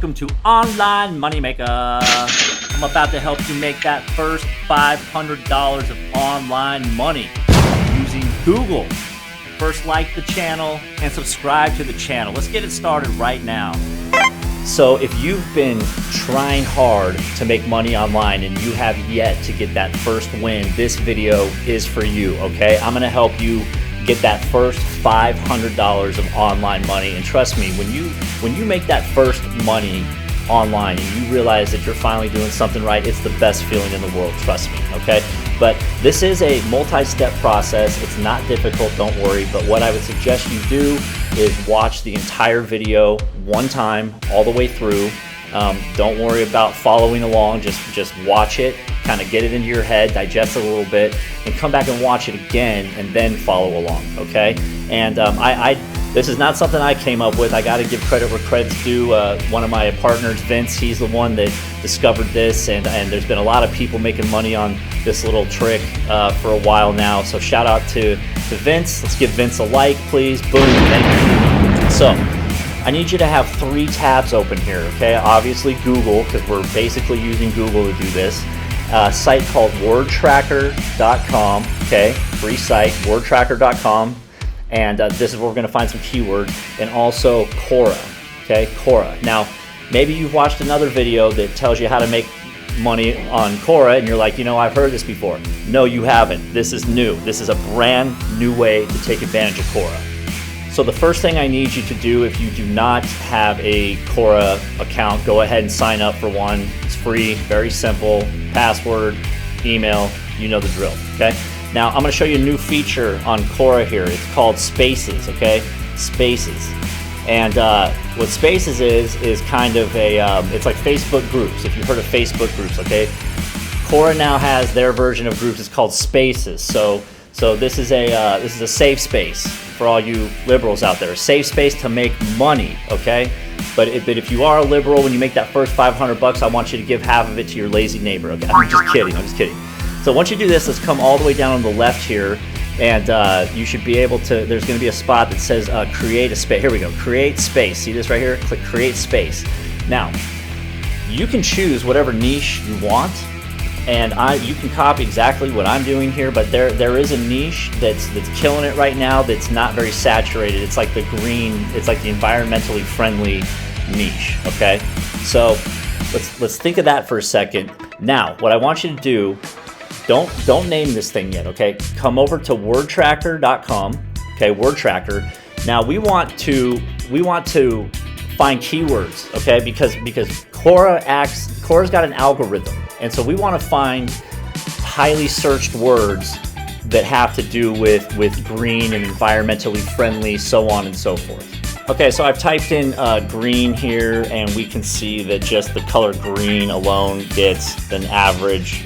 welcome to Online Moneymaker. I'm about to help you make that first $500 of online money using Google. First, like the channel and subscribe to the channel. Let's get it started right now. So if you've been trying hard to make money online and you have yet to get that first win, this video is for you, okay? I'm gonna help you get that first $500 of online money. And trust me, when you make that first money online and you realize that you're finally doing something right, it's the best feeling in the world, trust me, okay? But this is a multi-step process. It's not difficult, don't worry. But what I would suggest you do is watch the entire video one time, all the way through. Don't worry about following along, just watch it, kind of get it into your head, digest it a little bit, and come back and watch it again, and then follow along, okay? And this is not something I came up with. I got to give credit where credit's due. One of my partners, Vince, he's the one that discovered this, and there's been a lot of people making money on this little trick for a while now. So shout out to Vince. Let's give Vince a like, please. Boom, thank you. So I need you to have 3 tabs open here, okay? Obviously Google, because we're basically using Google to do this. A site called wordtracker.com, okay? Free site, wordtracker.com. And this is where we're going to find some keywords, and also Quora, okay? Quora. Now, maybe you've watched another video that tells you how to make money on Quora, and you're like, you know, I've heard this before. No, you haven't. This is new. This is a brand new way to take advantage of Quora. So the first thing I need you to do, if you do not have a Quora account, go ahead and sign up for one. It's free, very simple, password, email, you know the drill, okay? Now, I'm going to show you a new feature on Quora here. It's called Spaces, okay? Spaces. And what Spaces is kind of a, it's like Facebook groups, if you've heard of Facebook groups, okay? Quora now has their version of groups. It's called Spaces. So this is a safe space for all you liberals out there. A safe space to make money, okay? But if you are a liberal, when you make that first $500, I want you to give half of it to your lazy neighbor, okay? I'm just kidding. So once you do this, let's come all the way down on the left here, and you should be able to, there's going to be a spot that says create a space. Here we go, create space. See this right here? Click create space. Now, you can choose whatever niche you want, and you can copy exactly what I'm doing here, but there is a niche that's killing it right now that's not very saturated. It's like the green, it's like the environmentally friendly niche, okay? So let's think of that for a second. Now, what I want you to do, don't name this thing yet, okay? Come over to wordtracker.com, okay? Wordtracker. Now we want to find keywords, okay? Because Quora's got an algorithm, and so we want to find highly searched words that have to do with green and environmentally friendly, so on and so forth. Okay, so I've typed in green here, and we can see that just the color green alone gets an average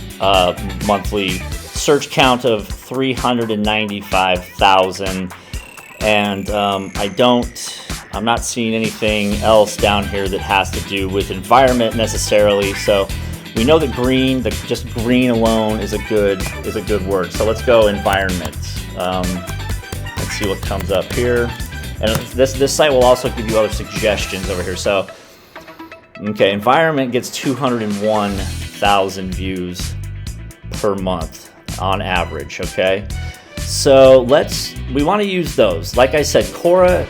monthly search count of 395,000, and I'm not seeing anything else down here that has to do with environment necessarily. So we know that green, just green alone is a good word. So let's go environment. Let's see what comes up here. And this site will also give you other suggestions over here. So okay, environment gets 201,000 views per month on average, okay? So we want to use those. Like I said, Quora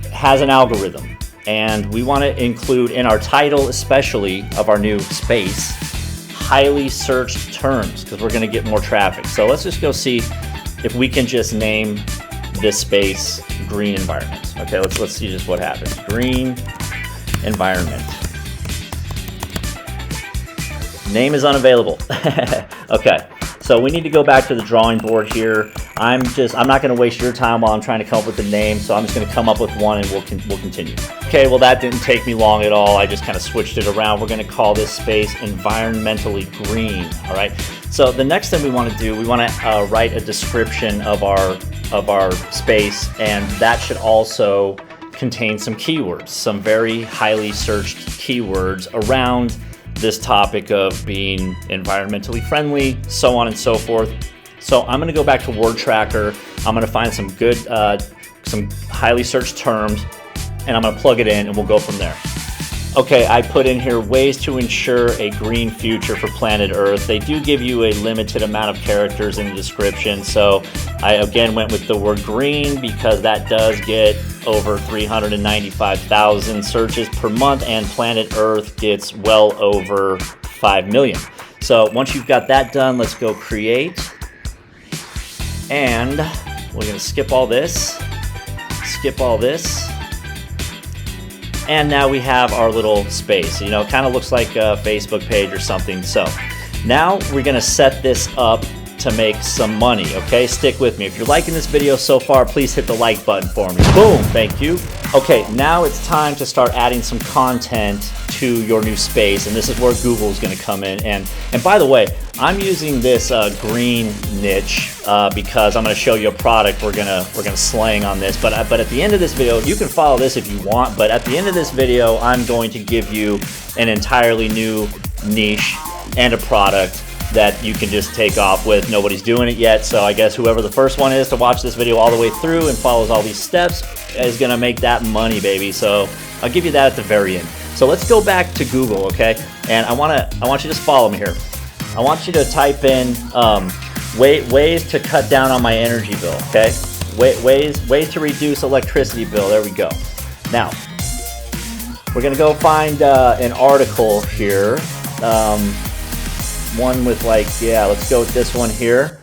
has an algorithm, and we want to include in our title, especially of our new space, highly searched terms, because we're going to get more traffic. So let's just go see if we can just name this space green environment. Okay, let's see just what happens. Green environment. Name is unavailable. Okay, so we need to go back to the drawing board here. I'm not going to waste your time while I'm trying to come up with a name, so I'm just going to come up with one, and we'll continue. Okay, well that didn't take me long at all. I just kind of switched it around. We're going to call this space environmentally green. All right. So the next thing we want to do, we want to write a description of our space, and that should also contain some keywords, some very highly searched keywords around this topic of being environmentally friendly, so on and so forth. So I'm going to go back to WordTracker. I'm going to find some good, some highly searched terms, and I'm going to plug it in, and we'll go from there. Okay, I put in here ways to ensure a green future for planet Earth. They do give you a limited amount of characters in the description, so I again went with the word green because that does get over 395,000 searches per month, and planet Earth gets well over 5 million. So once you've got that done, let's go create. And we're going to skip all this. And now we have our little space. You know, it kind of looks like a Facebook page or something. So now we're going to set this up to make some money, okay? Stick with me. If you're liking this video so far, please hit the like button for me. Boom, thank you. Okay, now it's time to start adding some content to your new space, and this is where Google is going to come in. And by the way, I'm using this green niche because I'm going to show you a product we're gonna slang on this. But at the end of this video, you can follow this if you want. But at the end of this video, I'm going to give you an entirely new niche and a product that you can just take off with. Nobody's doing it yet, so I guess whoever the first one is to watch this video all the way through and follows all these steps is gonna make that money, baby. So I'll give you that at the very end. So let's go back to Google, okay? And I want you to just follow me here. I want you to type in ways to cut down on my energy bill, okay? Ways to reduce electricity bill. There we go. Now we're gonna go find an article here. One with let's go with this one here.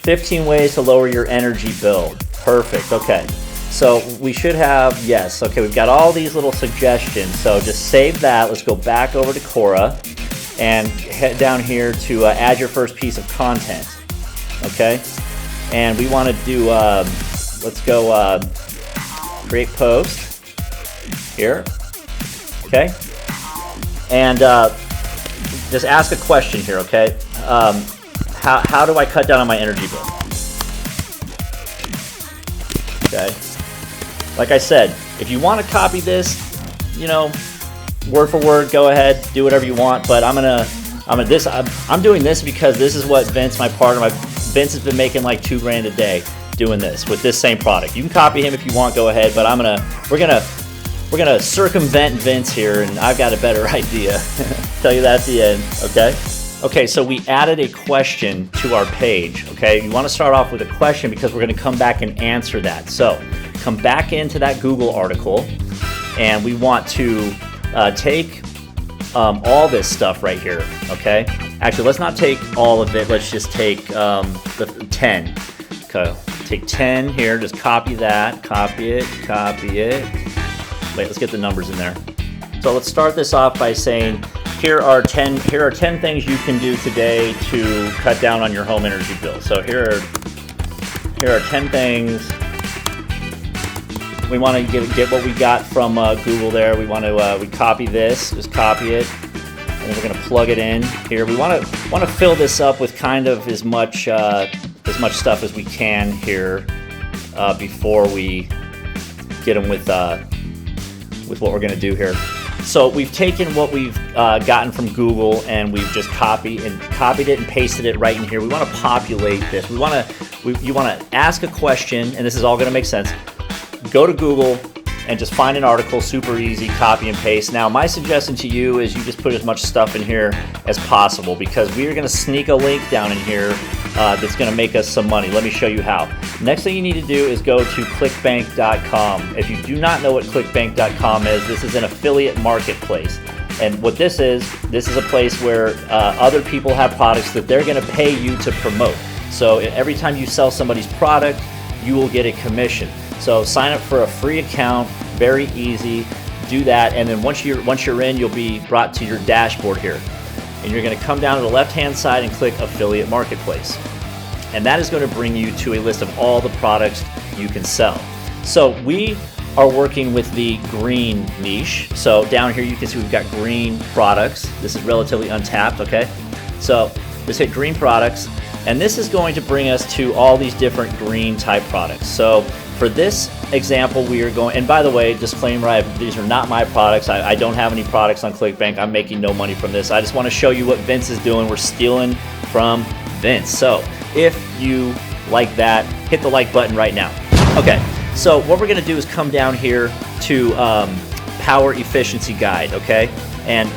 15 ways to lower your energy bill. Perfect, okay. So we should have, yes, okay, we've got all these little suggestions. So just save that. Let's go back over to Quora and head down here to add your first piece of content, okay? And we want to do, let's go create post here, okay? And just ask a question here, okay? How do I cut down on my energy bill? Okay. Like I said, if you want to copy this, you know, word for word, go ahead, do whatever you want. But I'm doing this because this is what Vince, my partner, Vince has been making like $2 grand a day doing this with this same product. You can copy him if you want, go ahead. But we're gonna circumvent Vince here, and I've got a better idea. Tell you that at the end, okay? Okay, so we added a question to our page, okay? You want to start off with a question because we're going to come back and answer that. So come back into that Google article, and we want to take all this stuff right here, okay? Actually, let's not take all of it. Let's just take the 10. Okay, take 10 here. Just copy that. Copy it. Wait, let's get the numbers in there. So let's start this off by saying, here are 10 things you can do today to cut down on your home energy bill. So here are 10 things. We want to get what we got from Google there. We want to we copy this, just copy it, and we're going to plug it in here. We want to fill this up with kind of as much stuff as we can here before we get them with what we're going to do here. So we've taken what we've gotten from Google, and we've just copied it and pasted it right in here. We want to populate this. You want to ask a question, and this is all going to make sense. Go to Google and just find an article, super easy, copy and paste. Now, my suggestion to you is you just put as much stuff in here as possible, because we are going to sneak a link down in here that's going to make us some money. Let me show you how. Next thing you need to do is go to clickbank.com. If you do not know what clickbank.com is, this is an affiliate marketplace. And what this is a place where other people have products that they're going to pay you to promote. So every time you sell somebody's product, you will get a commission. So sign up for a free account, very easy. Do that, and then once you're in, you'll be brought to your dashboard here. And you're going to come down to the left-hand side and click Affiliate Marketplace. And that is going to bring you to a list of all the products you can sell. So we are working with the green niche. So down here you can see we've got green products. This is relatively untapped, okay? So just hit green products, and this is going to bring us to all these different green type products. So for this example, we are going, and by the way, disclaimer, these are not my products. I don't have any products on ClickBank. I'm making no money from this. I just want to show you what Vince is doing. We're stealing from Vince. So if you like that, hit the like button right now. Okay, so what we're going to do is come down here to power efficiency guide, okay? And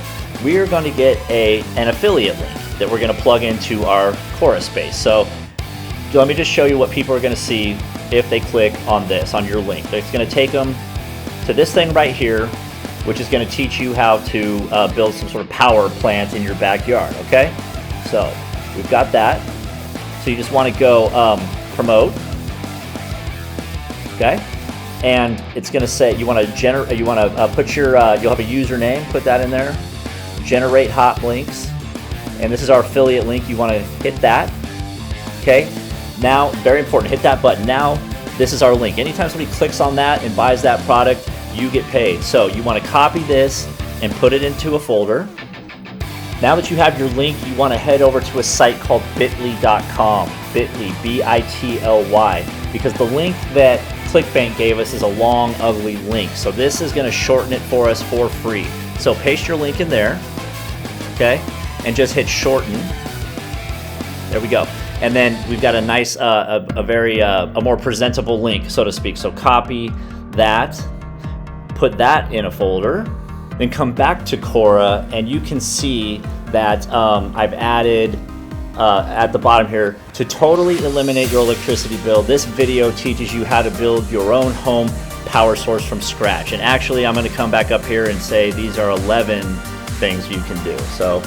we are going to get an affiliate link that we're going to plug into our Quora space. So let me just show you what people are going to see if they click on this, on your link. It's going to take them to this thing right here, which is going to teach you how to build some sort of power plant in your backyard, okay? So we've got that. So you just want to go promote, okay? And it's going to say you want to generate. You want to put your. You'll have a username. Put that in there. Generate hot links, and this is our affiliate link. You want to hit that. Okay. Now, very important. Hit that button. Now, this is our link. Anytime somebody clicks on that and buys that product, you get paid. So you want to copy this and put it into a folder. Now that you have your link, you want to head over to a site called bit.ly.com. Bit.ly, B-I-T-L-Y, because the link that Clickbank gave us is a long, ugly link. So this is going to shorten it for us for free. So paste your link in there, okay, and just hit shorten. There we go. And then we've got a nice, a more presentable link, so to speak. So copy that, put that in a folder, then come back to Quora, and you can see that I've added at the bottom here, to totally eliminate your electricity bill. This video teaches you how to build your own home power source from scratch. And actually, I'm going to come back up here and say these are 11 things you can do. So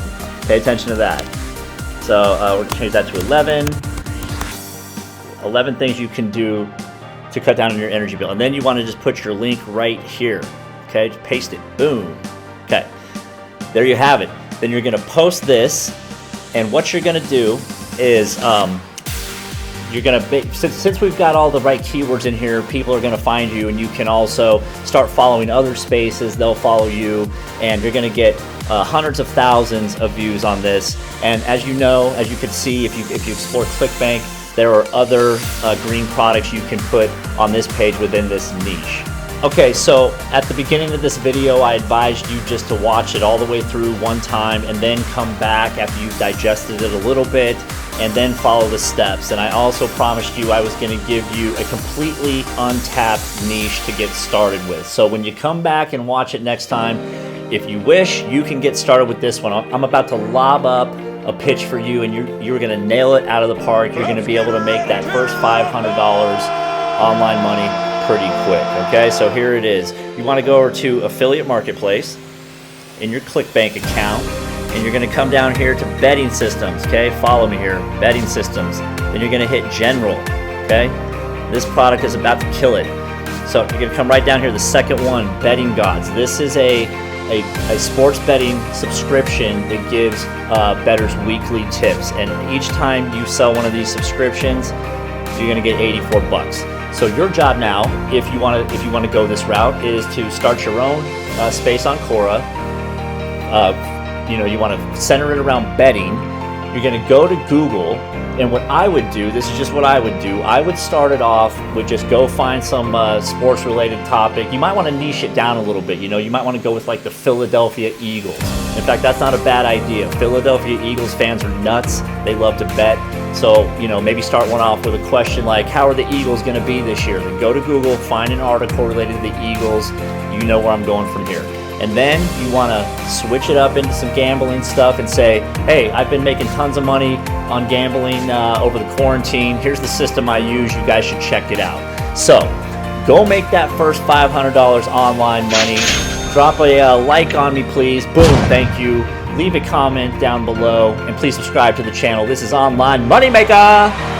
pay attention to that. So we're going to change that to 11. 11 things you can do to cut down on your energy bill. And then you want to just put your link right here. Okay, just paste it. Boom. Okay, there you have it. Then you're going to post this. And what you're going to do is you're going to, since we've got all the right keywords in here, people are going to find you, and you can also start following other spaces. They'll follow you, and you're going to get hundreds of thousands of views on this. And as you know, as you can see, if you explore Clickbank, there are other green products you can put on this page within this niche. Okay, so at the beginning of this video, I advised you just to watch it all the way through one time and then come back after you've digested it a little bit and then follow the steps. And I also promised you I was going to give you a completely untapped niche to get started with. So when you come back and watch it next time, if you wish, you can get started with this one. I'm about to lob up a pitch for you, and you're going to nail it out of the park. You're going to be able to make that first $500 online money pretty quick. Okay, so here it is. You want to go over to Affiliate Marketplace in your Clickbank account, and you're going to come down here to betting systems. Okay, follow me here, betting systems. Then you're going to hit general. Okay, this product is about to kill it. So you're going to come right down here, the second one, betting gods. This is a sports betting subscription that gives bettors weekly tips, and each time you sell one of these subscriptions, you're going to get 84 bucks. So your job now, if you want to go this route, is to start your own space on Quora. You want to center it around betting. You're going to go to Google, and what I would do, this is just what I would do, I would start it off with just go find some sports-related topic. You might want to niche it down a little bit. You might want to go with like the Philadelphia Eagles. In fact, that's not a bad idea. Philadelphia Eagles fans are nuts. They love to bet. So, maybe start one off with a question like, how are the Eagles going to be this year? Then go to Google, find an article related to the Eagles. You know where I'm going from here. And then you want to switch it up into some gambling stuff and say, hey, I've been making tons of money on gambling over the quarantine. Here's the system I use. You guys should check it out. So go make that first $500 online money. Drop a like on me, please. Boom, thank you. Leave a comment down below, and please subscribe to the channel. This is Online Moneymaker.